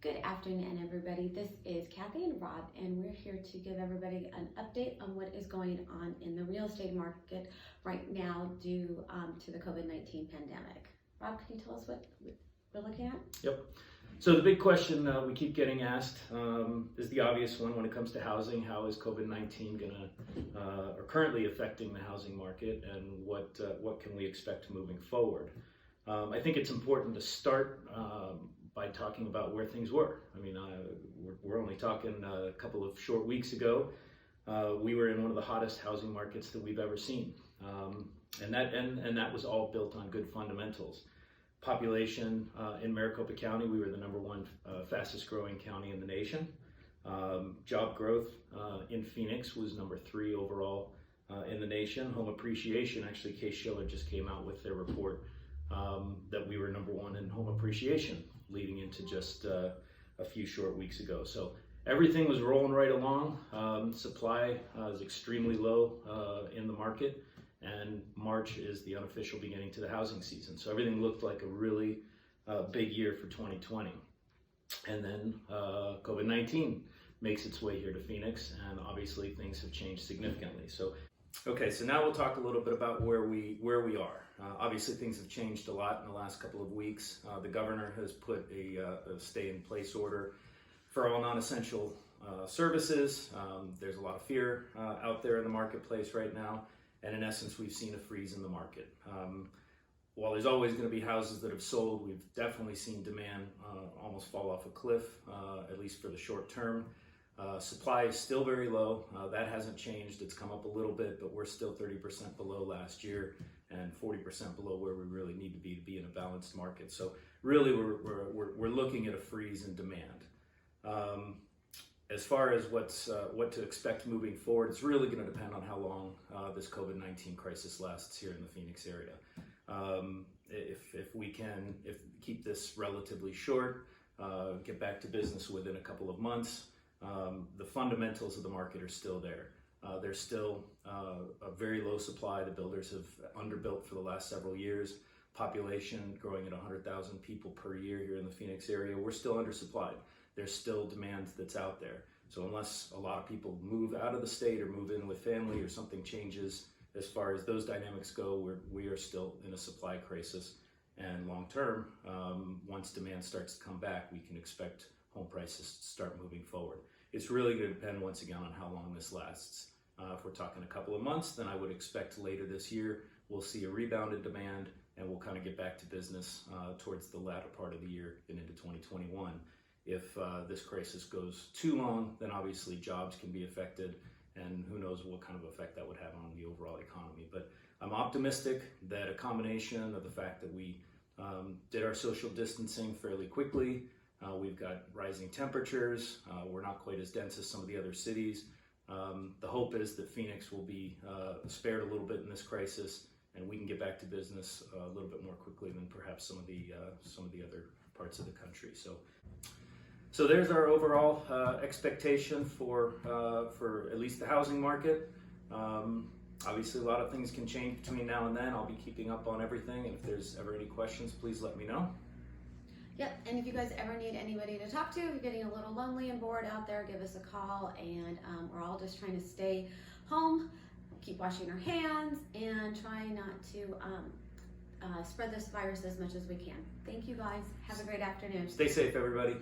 Good afternoon, everybody. This is Kathy and Rob, and we're here to give everybody an update on what is going on in the real estate market right now due to the COVID-19 pandemic. Rob, can you tell us what we're looking at? Yep. So the big question we keep getting asked is the obvious one when it comes to housing. How is COVID-19 or currently affecting the housing market, and what can we expect moving forward? I think it's important to start by talking about where things were. I mean, we're only talking a couple of short weeks ago. We were in one of the hottest housing markets that we've ever seen, and that was all built on good fundamentals. Population in Maricopa County, we were the #1 fastest growing county in the nation. Job growth in Phoenix was #3 overall in the nation. Home appreciation, actually, Case-Shiller just came out with their report that we were #1 in home appreciation leading into just a few short weeks ago. So everything was rolling right along. Supply is extremely low in the market, and March is the unofficial beginning to the housing season. So everything looked like a really big year for 2020. And then COVID-19 makes its way here to Phoenix, and obviously things have changed significantly. So now we'll talk a little bit about where we are. Obviously things have changed a lot in the last couple of weeks. The governor has put a stay-in-place order for all non-essential services. There's a lot of fear out there in the marketplace right now, and in essence we've seen a freeze in the market. While there's always going to be houses that have sold, we've definitely seen demand almost fall off a cliff, at least for the short term. Supply is still very low. That hasn't changed. It's come up a little bit, but we're still 30% below last year and 40% below where we really need to be in a balanced market. So really we're looking at a freeze in demand. As far as what to expect moving forward, it's really going to depend on how long this COVID-19 crisis lasts here in the Phoenix area. If we can keep this relatively short, get back to business within a couple of months, the fundamentals of the market are still there. There's still a very low supply. The builders have underbuilt for the last several years. Population growing at 100,000 people per year here in the Phoenix area. We're still undersupplied. There's still demand that's out there. So unless a lot of people move out of the state or move in with family or something changes as far as those dynamics go, we are still in a supply crisis. And long term, once demand starts to come back, we can expect home prices to start moving forward. It's really going to depend once again on how long this lasts. If we're talking a couple of months, then I would expect later this year we'll see a rebound in demand, and we'll kind of get back to business towards the latter part of the year and into 2021. If this crisis goes too long, then obviously jobs can be affected, and who knows what kind of effect that would have on the overall economy. But I'm optimistic that a combination of the fact that we did our social distancing fairly quickly, we've got rising temperatures, we're not quite as dense as some of the other cities. The hope is that Phoenix will be spared a little bit in this crisis, and we can get back to business a little bit more quickly than perhaps some of the other parts of the country. So there's our overall expectation for at least the housing market. Obviously, a lot of things can change between now and then. I'll be keeping up on everything, and if there's ever any questions, please let me know. Yep, and if you guys ever need anybody to talk to, if you're getting a little lonely and bored out there, give us a call, and we're all just trying to stay home, keep washing our hands, and try not to spread this virus as much as we can. Thank you guys. Have a great afternoon. Stay safe, everybody.